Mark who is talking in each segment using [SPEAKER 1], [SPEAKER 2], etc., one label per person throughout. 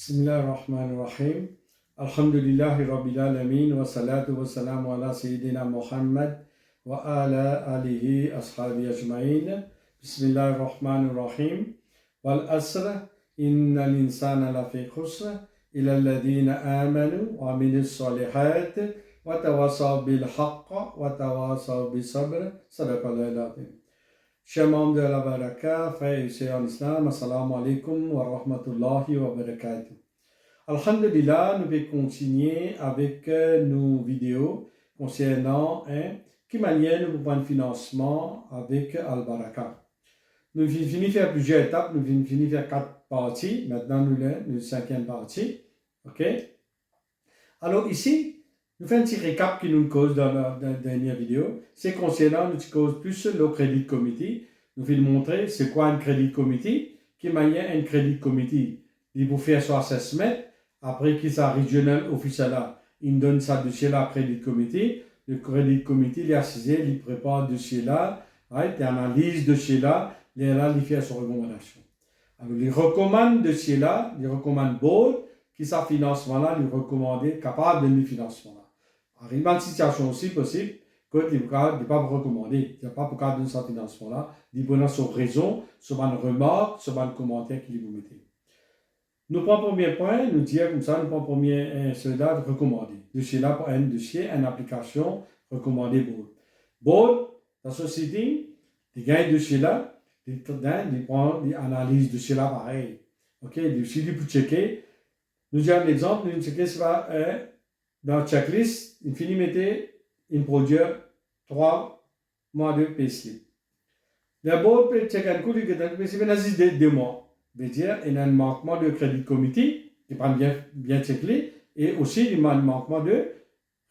[SPEAKER 1] Bismillahirrahmanirrahim. Alhamdulillahi Rabbil Alamin wa salatu wa salamu ala Sayyidina Muhammad wa ala alihi ashabi ajma'in. Bismillahirrahmanirrahim. Wal asr innal insana lafi khusr illa alladhina amanu wa amilus salihat wa tawasaw bil haqq wa tawasaw bis sabr. Sadaqallahul azim. Chers membres de la Baraka, frères et sœurs en islam, assalamu alaikum wa rahmatullahi wa barakatuh. Alhamdulillah, nous allons continuer avec nos vidéos concernant quelle manière nous pouvons financement avec Al-Baraka. Nous avons fini de faire plusieurs étapes, nous avons fini de faire 4 parties, maintenant nous sommes dans la 5e partie. Ok? Alors ici, nous faisons un petit récap qui nous cause dans la dernière vidéo. C'est concernant, nous cause plus le Credit Committee. Nous allons montrer c'est quoi un Credit Committee, quelle manière un Credit Committee. Il vous fait son assessment, après qu'il soit regional official là, il donne ça dossier là Credit Committee. Le Credit Committee, il est assisé, il prépare dossier là, il analyse dossier là, il fait son recommandation. Alors, il recommande dossier là, il recommande board, qui sa financement là, il recommande capable de financement là. Arrive une situation aussi possible que il n'est pas recommandé, il n'y a pas pour cadre de ce financement là, il donne son raison, sur une remarque, sur un commentaire qu'il vous mettez. Nous prenons premier point, nous dire comme ça, nous prenons premier soldat recommandé. Dossier là pour un dossier, une application recommandée board. Board, la société, il gagne dossier là, il prend, il analyse dossier là pareil. Ok, il peut checker. Nous avons un exemple, nous checker ça dans la checklist, il finit mettre, il produit 3 mois de payslip. D'abord, peut checker un coup, il gagne payslip, il a 2 mois. C'est-à-dire, il y a un manquement de Credit Committee qui n'est pas bien checké et aussi il y a un manquement de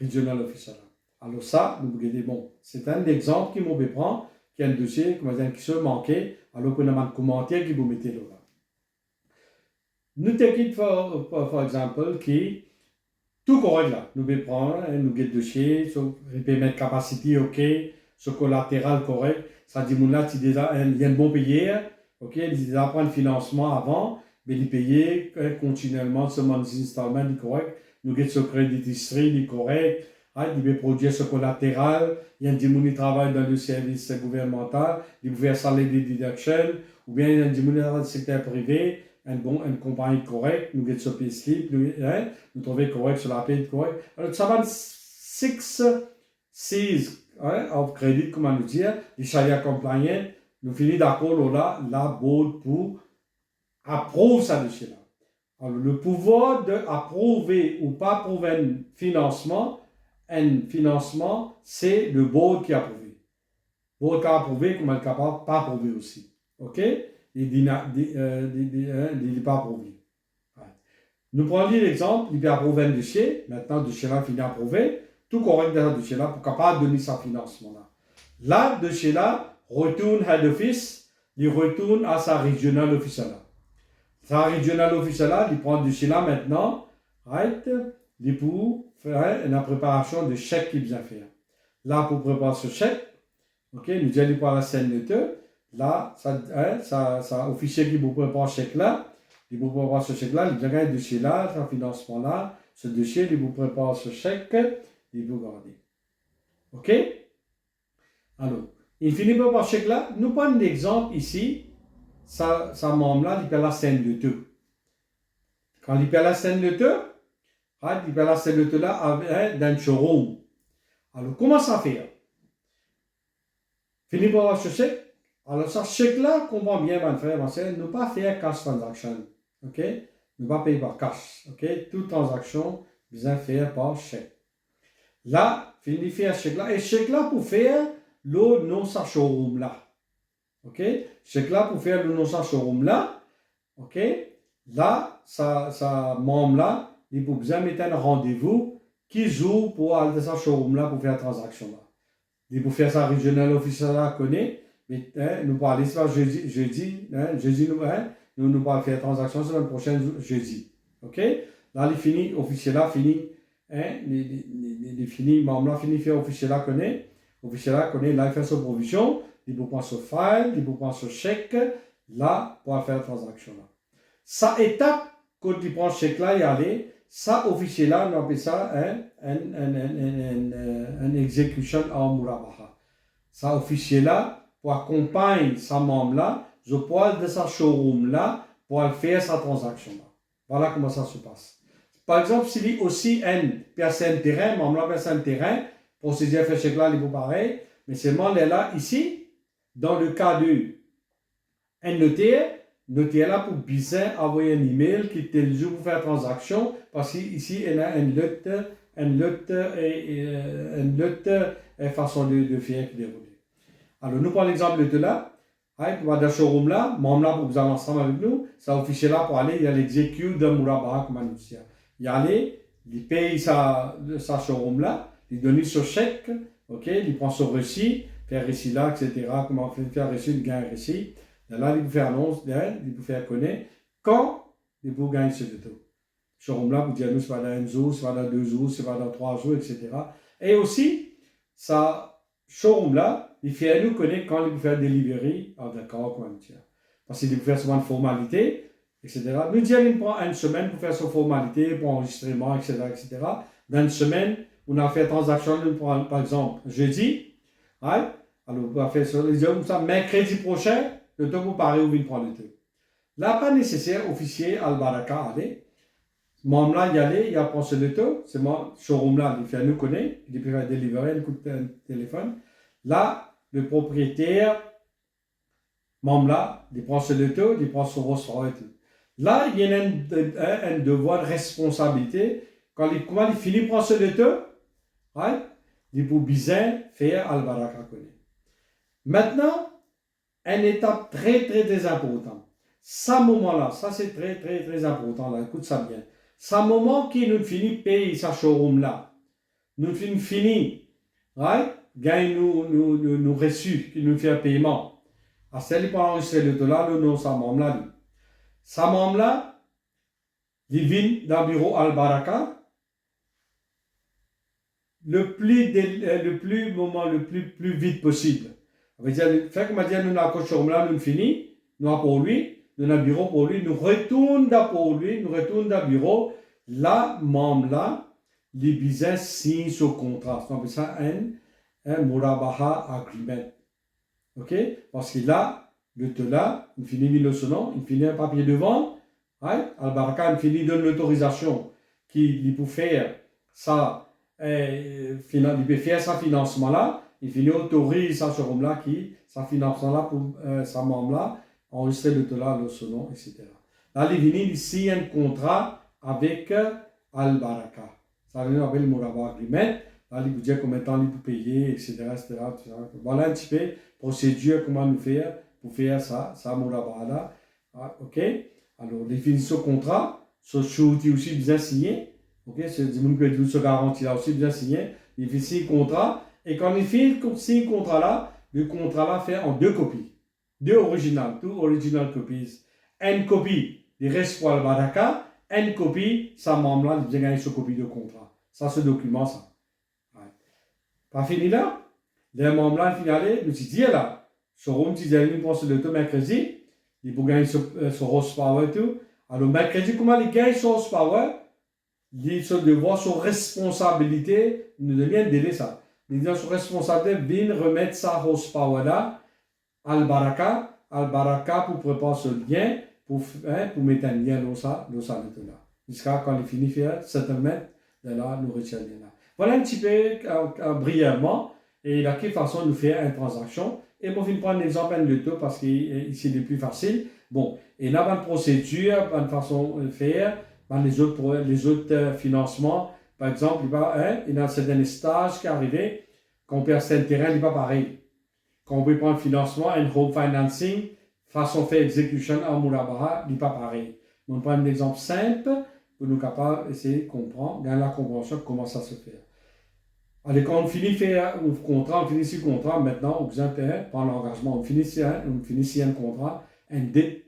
[SPEAKER 1] Regional Officer. Alors ça, nous regardons, bon, c'est un exemple qui m'en prend, qui est un dossier qui se manquait, alors qu'on a un commentaire qui vous mettez là. Nous avons par exemple qui tout correct là, nous devons prendre, nous avons dossier, repayment capacity ok, ce collatéral correct, ça dit mon là, il y a un bon payé. Ok, ils apprennent le financement avant, mais ils payent continuellement ce months installment correct. Nous avons ce credit history correct. Ils peuvent produire ce collatéral. Il y a des gens qui travaillent dans le service gouvernemental. Ils peuvent faire salaire de deduction. Ou bien il y a des gens qui travaillent dans le secteur privé. Une compagnie correcte. Nous avons ce payslip. Nous trouvons correct sur la paye correct. Alors, ça va 6 C's of credit, comment nous dire, les Sharia compliant. Nous finissons d'accord là, la board pour approuver ça dossier là. Alors, le pouvoir d'approuver ou pas approuver un financement, c'est le board qui a approuvé. Le board qui a approuvé, comme elle est capable, pas approuver aussi. Ok? Il n'est pas approuvé. Ouais. Nous prenons l'exemple, il peut approuver un dossier, maintenant le dossier là finit approuvé, tout correct dans ce dossier là pour capable donner son financement là. Là, le dossier là, retourne head office, il retourne à sa regional official. Sa regional official, il prend du dossier là maintenant, right, il pour faire une préparation de chèque qu'il vient faire. Là, pour préparer ce chèque, ok, nous allons pour la scène de là, ça officier qui vous prépare ce chèque là, il vous prépare ce chèque là, il vient gagner dossier là, ce financement là, ce dossier, il vous prépare ce chèque, il vous garde. Ok? Alors, il finit par chèque là. Nous prenons l'exemple ici. Sa membre là, il paie la scène de tout. Quand il paie la scène de tout, il paie la scène de tout là dans un showroom. Alors, comment ça fait? Finit par ce chèque. Alors, ce chèque là, comprend bien, mon frère, ma soeur, ne pas faire cash transaction. Ok? Ne pas payer par cash. Ok? Toute transaction, besoin faire par chèque. Là, finit faire chèque là. Et chèque là pour faire le non sa showroom là. Ok? C'est là pour faire le non sa showroom là. Ok? Là, sa membre là, il peut bien mettre un rendez-vous qui joue pour aller dans sa showroom là pour faire la transaction là. Il peut faire sa regional officer là, connaît. Mais nous parlons ça jeudi, nous parlons faire la transaction la semaine prochaine jeudi. Ok? Là, il finit, officier là, finit, il finit, membre là, finit faire officier là, connaît. Officier là, là, il fait sa provision, il peut prendre ce file, il peut prendre ce chèque, là, pour faire la transaction là. Sa étape quand il prend ce chèque-là, il allait, ça, officier-là, on appelle ça un execution en murabaha. Ça, officier-là, pour accompagner sa membre-là, je parle de sa showroom-là, pour faire sa transaction-là. Voilà comment ça se passe. Par exemple, s'il y a aussi un personne terrain, membre-là, personne terrain, procédure fait chèque-là, il est pareil, mais seulement là, ici, dans le cas d'un notaire, notaire là pour bien envoyer un email qui tel jour pour faire transaction parce qu'ici il y a une façon de faire qui déroule. Alors nous prenons l'exemple de là, pour dans le showroom là, membre là pour vous aller ensemble avec nous, ça officier là pour aller, il y a l'exécute de Murabaha comme on dit. Il allait, il paye sa showroom là, il donne son chèque, ok, il prend son récit, faire récit là, etc. Comment faire récit, il gagne récit. Là, il peut faire annonce, il peut faire connaître quand il peut gagner ce veto. Showroom là, pour dire nous, c'est pas dans un jour, c'est pas dans 2 jours, c'est pas dans 3 jours, etc. Et aussi, ça, showroom là, il fait nous connaître quand il peut faire delivery, d'accord, comment dire. Parce qu'il peut faire souvent de formalités, etc. Nous disons, il prend une semaine pour faire son formalité, pour enregistrement, etc., etc. Dans une semaine, on a fait transaction, par exemple, jeudi, alors on va faire ça, mercredi prochain, le temps pour parler ou vient prendre le temps. Là, pas nécessaire, officier Al-Baraka, allez. Membre là, il allait, il a pensé le temps. C'est moi, showroom là, il fait nous connaître, il peut faire délivrer, il coûte un téléphone. Là, le propriétaire, membre là, il prend le temps, il prend son restaurant et tout. Là, il y a un devoir de responsabilité. Quand il finit de prendre le temps, il peut bien faire Al-Baraka connaître. Maintenant, une étape très, très, très importante. Ce moment-là, ça c'est très, très, très important. Là, écoute ça bien. Ce moment qui nous finit de payer sa showroom-là, nous finit, gagne nous reçus, qui nous fait un paiement. À celle qui enregistrer le dollar, nous non, sa membre-là. Sa membre-là, il vient dans le bureau Al-Baraka, le plus vite possible. Fait que m'a dit, nous avons un showroom là, nous finit, nous avons pour lui, nous avons un bureau pour lui, nous retournons pour lui, nous retournons dans le bureau, là, membre là, les business signent ce contrat. On appelle ça un Murabaha Agreement. Ok? Parce que là, le là, il finit le nom, il finit un papier de vente, Al-Baraka, il finit donne l'autorisation qu'il peut faire ça, il peut faire sa financement là, il finit autorise sa showroom là, sa financement là pour sa membre là, enregistrer le là, le nom, etc. Là, il finit ici un contrat avec Al-Baraka. Ça veut dire le Murabaha Agreement. Là, il vous dit combien de temps il peut payer, etc., etc. Voilà un petit peu procédure, comment nous faire pour faire ça Murabaha là. Ok? Alors, définition contrat, ce shoot aussi bien signé. Ok? C'est du monde que ce garantie là aussi bien signé. Il fait signer contrat. Et quand il fait signer contrat, le contrat là fait en 2 copies. 2 originales, 2 original copies. Une copie des restes pour Al-Baraka, une copie, sa membre là, il vient gagner ce copie de contrat. Ça, ce document, ça. Pas fini là? Les membres là, finale, nous dit là, showroom, tu dis, il prend le temps mercredi, il peut gagner son horsepower et tout. Alors, mercredi, comment il gagne son horsepower? Il se devoir, son responsabilité, nous devient délai ça. Il dit, son responsabilité, vient remettre sa horsepower là, Al-Baraka pour préparer ce lien, pour mettre un lien dans ça, là. Jusqu'à quand il finit de faire settlement de la nourriture là. Voilà un petit peu brièvement et de quelle façon nous faire une transaction. Et pour finir prendre un exemple de tout parce que ici c'est le plus facile. Bon, et là, une procédure, une façon de faire, les autres financements, par exemple, il y a un certain stage qui est arrivé, quand on perd un terrain, il n'est pas pareil. Quand on peut prendre financement, un home financing, façon de faire exécution en Murabaha, il n'est pas pareil. On prend un exemple simple pour nous capables d'essayer de comprendre, gagner la compréhension de comment ça se fait. Allez, quand on finit de faire un contrat, on finit le contrat, maintenant, on besoin de prendre l'engagement. On finit un contrat, un dette,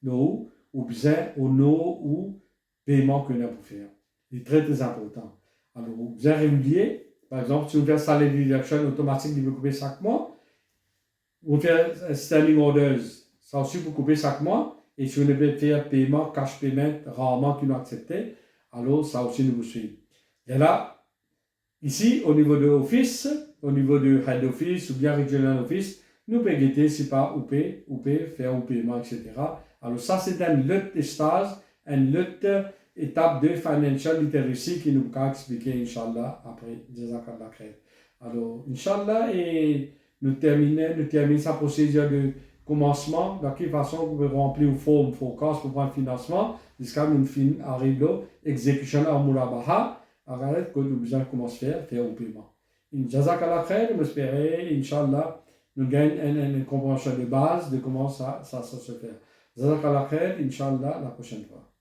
[SPEAKER 1] ou besoin, au no, ou paiement que nous avons faire. C'est très, très important. Alors, on besoin régulier. Par exemple, si on fait salaire deduction automatique, il peut couper chaque mois. On fait standing orders, ça aussi pour couper chaque mois. Et si vous ne pouvez faire paiement, cash payment, rarement qu'ils nous acceptent, alors ça aussi nous vous suivons. Et là, ici, au niveau de l'office, au niveau du head office ou bien regional office, nous pouvons guetter si pas ou faire un paiement, etc. Alors ça, c'est un autre stage, une autre étape de financial literacy qui nous va expliquer, Inch'Allah, après. Jazakallah khair. Alors, Inch'Allah, et nous terminons sa procédure de commencement, de quelle façon vous pouvez remplir une forme forecast pour prendre financement, jusqu'à nous arriver à l'exécution à Murabaha. Arrête que nous besoin commencer à faire au paiement. Jazakallah khair, nous espérons, Inch'Allah, nous gagnons une compréhension de base de comment ça se fait. Jazakallah khair, Inch'Allah, la prochaine fois.